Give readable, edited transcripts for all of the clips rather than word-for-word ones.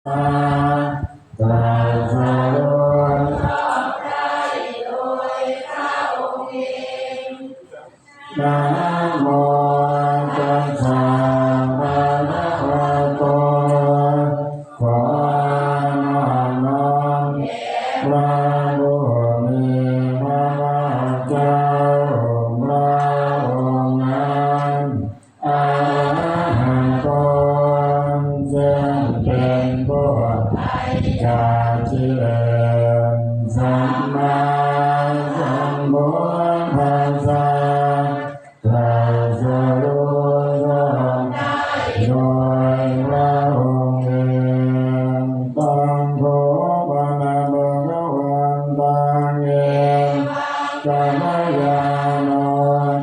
ตรัสรู้นะโมตัสสะภะคะวะโตขอน้อมน้อมพระผู้มีพระภาคเจ้าพระองค์นั้นอะระหะโตซึ่งเป็นผู้จากกิเลสสัมมาสัมพุทธัสสะตรัสรู้โดยพระองค์เองตังโฆปนะภะคะวันตังเองกัมมยาโน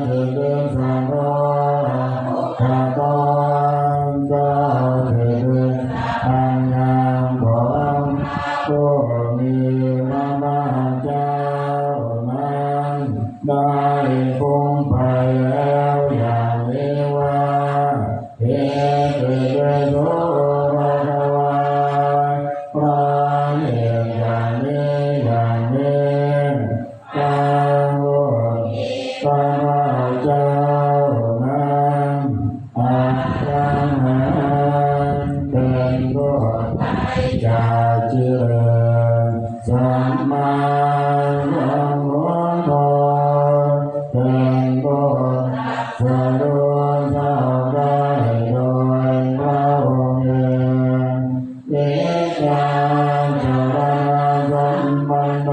ทิฏฐิสังโฆขะโตก็คืออันงามของผู้มีพระภาคเจ้านั้นได้พุ่งไปแล้วอย่างนี้ว่าเหตุเป็นโสภะคะวาพระเหตุอย่างนี้อย่างนี้พระผู้พระภาคเจ้านั้นอะระหะเป็นผู้จากกิเลสสัมมาสัมพุทโธเป็นผู้สรู้ชอบได้โดยพระองค์เองวิชาจรณะสัมปันโน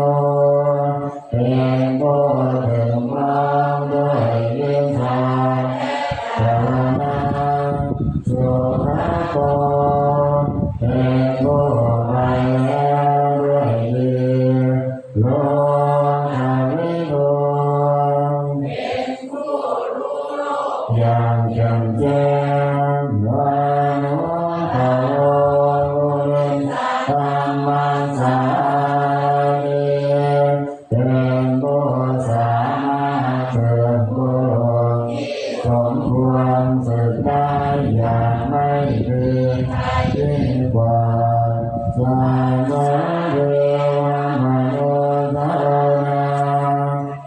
เป็นผู้ถึงพร้อมด้วยวิชาจรณะสุขโกเป็นผู้ไปแล้วด้วยดีโลกวิทูอย่างแจ่มแจ้งอนุภาโวธรรมสารีเป็นผู้สามารถฝึกบุรุษสมควรฝึกได้อย่างไม่ผิดยิ่งกว่าสาวกเทวมนุษย์เรา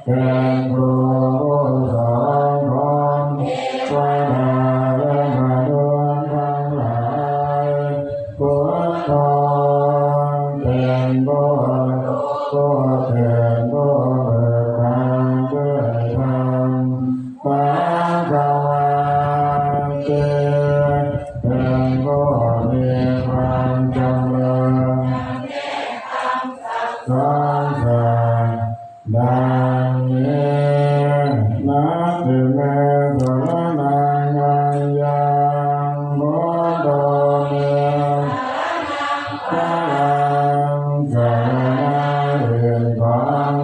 เป็นครูผู้สอนของเทวดาและมนุษย์ทั้งหลายพุทโธเป็นผู้เป็นผู้เบิกทางด้วยธรรมภะคะวะเตเป็นผู้มีความจำเริญสอนสั่งดังนี้นัตถิเมสรณังอัญญังพุทโธเมพลังสรณะอื่นของ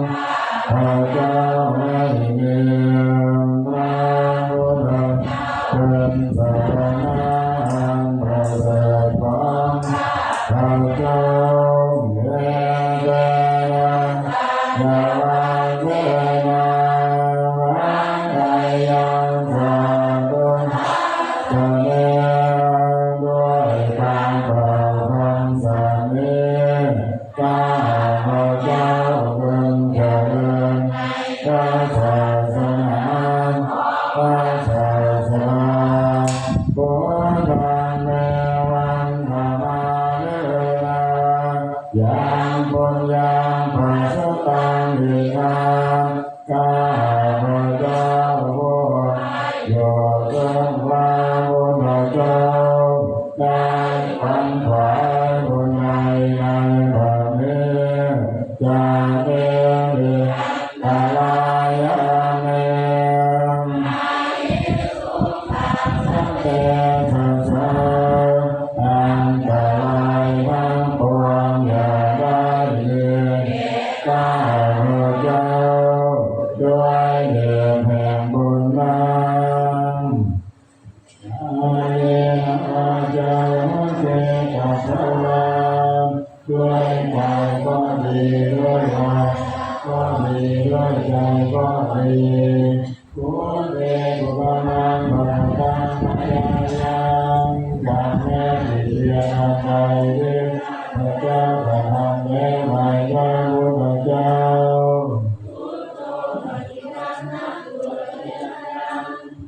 ข้าเจ้าไม่มีพระพุทธเป็นสรณะอันประเสริฐของข้าเจ้าเอเตนะยะวันเตนะวันไตยังสัพพุทธเนด้วยการกล่าวคำสั่งนี้ข้าพเจ้าพึงเจริญพระศาสนาพระศาสนาพุทธังเมวังธรรมานิรังยังปุญญังปัสสุตังอิทังข้าพเจ้าผู้อยู่ถึงพระพุทธเจ้าได้ฝันขวายบุญในบัดนี้จะเป็นอะไรเมสัพเพทัสสะอันตรายทั้งปวงอย่าได้มีข้าพเจ้าด้วยเดชแห่งบุญนั้นอาเยนะอาจารย์เจตัสสะด้วยกายก็ดีด้วยวาจาก็ดีด้วยใจก็ดีกุเรกุปนังบรตังมะยังกัมเมติยาใจเด พระเจ้าประทานแล้วไหว้พระพุทธเจ้า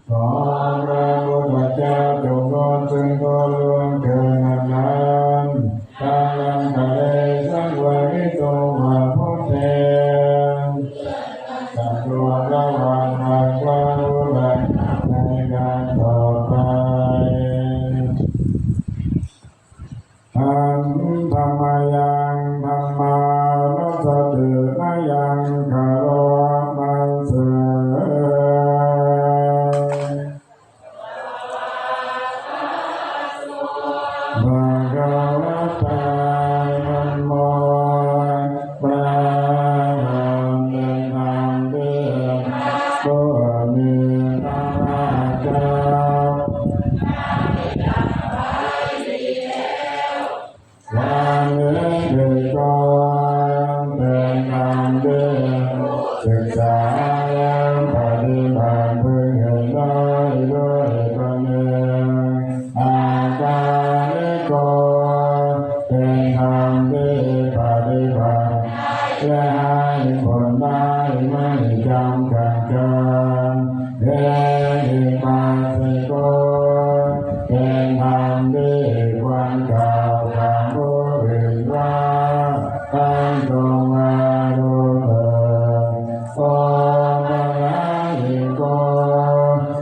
ขอพระพุทธเจ้าจงรอดซึ่งก็ล่วงเกินนานกาลังทะเลสังวริโตมาพุทเทสัตว์ระวังหากว่ารู้หลักในการต่อไปอันธรรมยังธรรมานุสตินายังคารวะมันเสภะคะวะตาธัมโมพระธรรมเป็นธรรมเดียวผู้มีพระภาคเจ้าวันนี้คือก่อนเป็นธรรมเดียวศึกษาแล้วปฏิบัติเพื่อเห็นได้ด้วยตนเองอาการลิโกเป็นธรรมที่ปฏิบัติและให้ผลได้ไม่จำกัดการเรีมาสิโกเป็นธรรมที่ควรกล่าวกับผู้อื่นว่าตั้งตรงมาดูเถิดโอปะระหิโก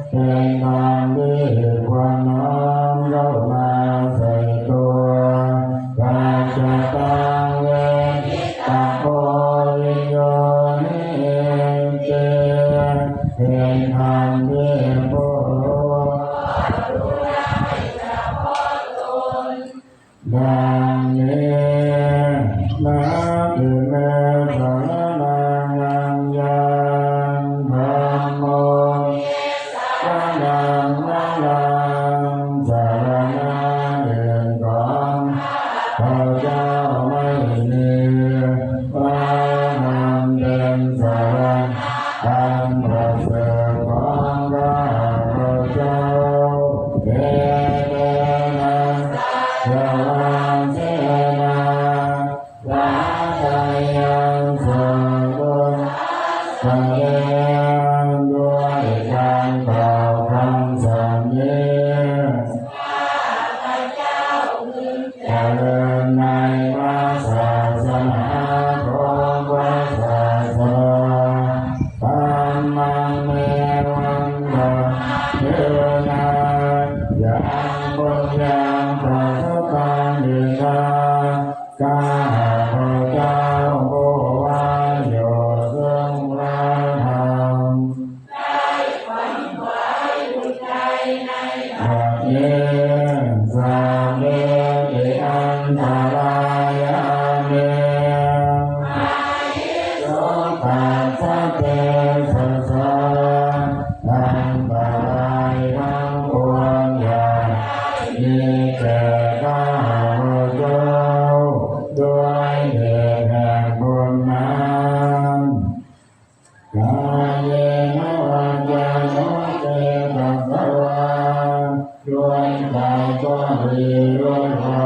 เป็นธรรมที่ควรน้อมเข้ามาใส่ตัวปัจจตังเวตัพโพวิโยนิเตเป็นธรรมที่ผู้รู้ดังนี้นับถือแม่พระนางยังพระโมพระนางสารณะเดือนก่อนพระเจ้าไม่มีพระนามเป็นสารณะอันประเสริฐของข้าพระเจ้าเดชนะยาวันเสนาสาธายังสมุทแสดงด้วยการกล่าวคำสรรเสริญเจริญในพระศาสนาของพระศาสดาธรรมังเมวังกะเทนะยังปุญญังปัสสตังอิทาข้าพระเจ้าผู้ว่าอยู่ซึ่งพระธรรมบัดนี้สัพเพติอันตรายาเมโสตัสสะเตสะสะอันตรายทั้งปวงอย่างมีแก่ข้าพระเจ้าด้วยเดชแห่งบุญนั้นกายเยนะวาจาโนเตตัสสะวะด้วยกายก็ดีด้วยวา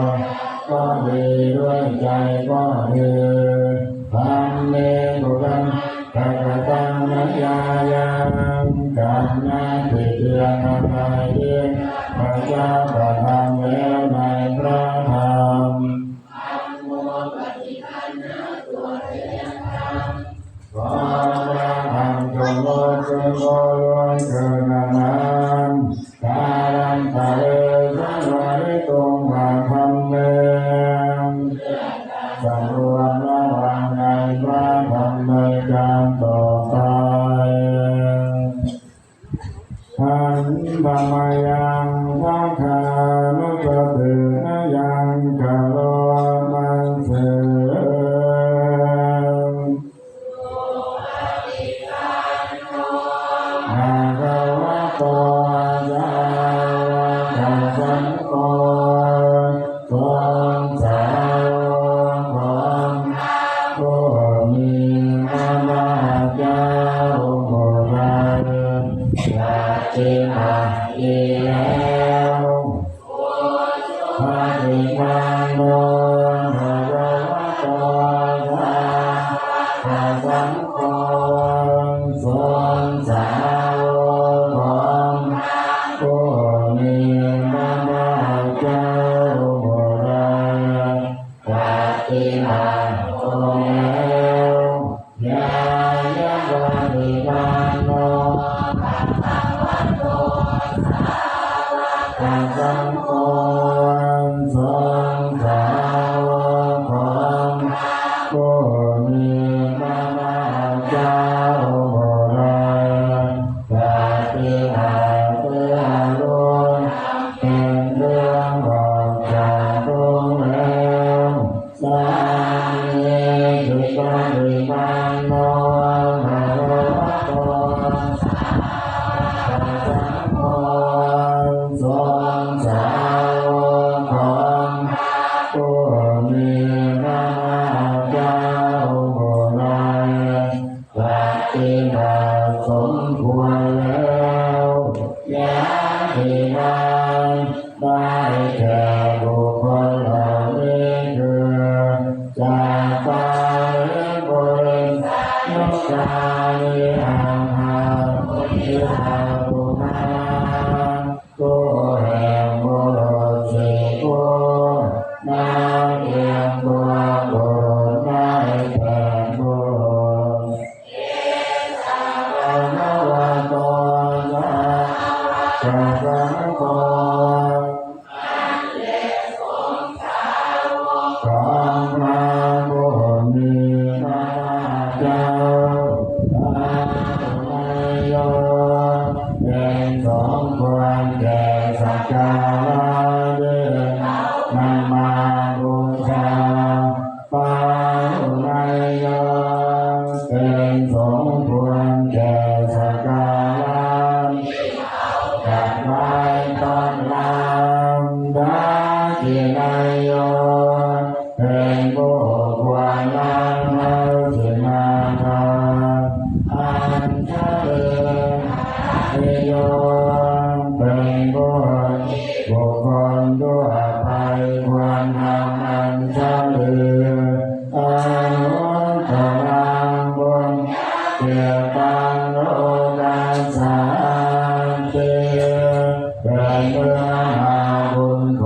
ก็ดีด้วยใจก็ดีธรรมเมตุกังภะคะตังมัจจายังกันนาติเตียงอะไรเดียงพระเจ้าประทานแล้วในพระธรรมขอพระธรรมจงโลดจงโลดเกินนานกาลันทะเลสังวริโตมาธรรมเมสำรวมระวังในพระธรรมในการต่อไปอันธรรมยังสังฆา ฏิบัติตรงแล้วญาณปฏิบัติโนสังโฆสงฆ์สาวกของผู้มีพระภาคเจ้าผู้ใดปฏิบัติเพื่อรู้เป็นเรื่องออกจากทุกข์แล้วสามีจิตปฏิบัติโนภะคะวะโตสังโฆสงฆ์สาวกของผู้มีพระภาคเจ้าผู้ใดปฏิบัติสมควรแล้วญาติวังได้แก่บุคคลเหล่านี้คือจากไปบริยกาลิอาภาทิหาปุมาตัวแห่งบุรุษสี่ผู้นาเอียงบัวบุรุษไม่แก่บุรุษนวโตสัพพะโกของพระผู้มีพระภาคเจ้าพระนายโยเป็นสมควรแก่สักการะด้วยนำมาบูชาพระนายโยเป็นสมควรแก่สักการะจัดไว้ต้อนรับพระกินายโยเป็นผู้ควรรับเอาสิมาทานอันเจริญโยเป็นผู้บุคคลทั่วไปควรทำอันเจริญ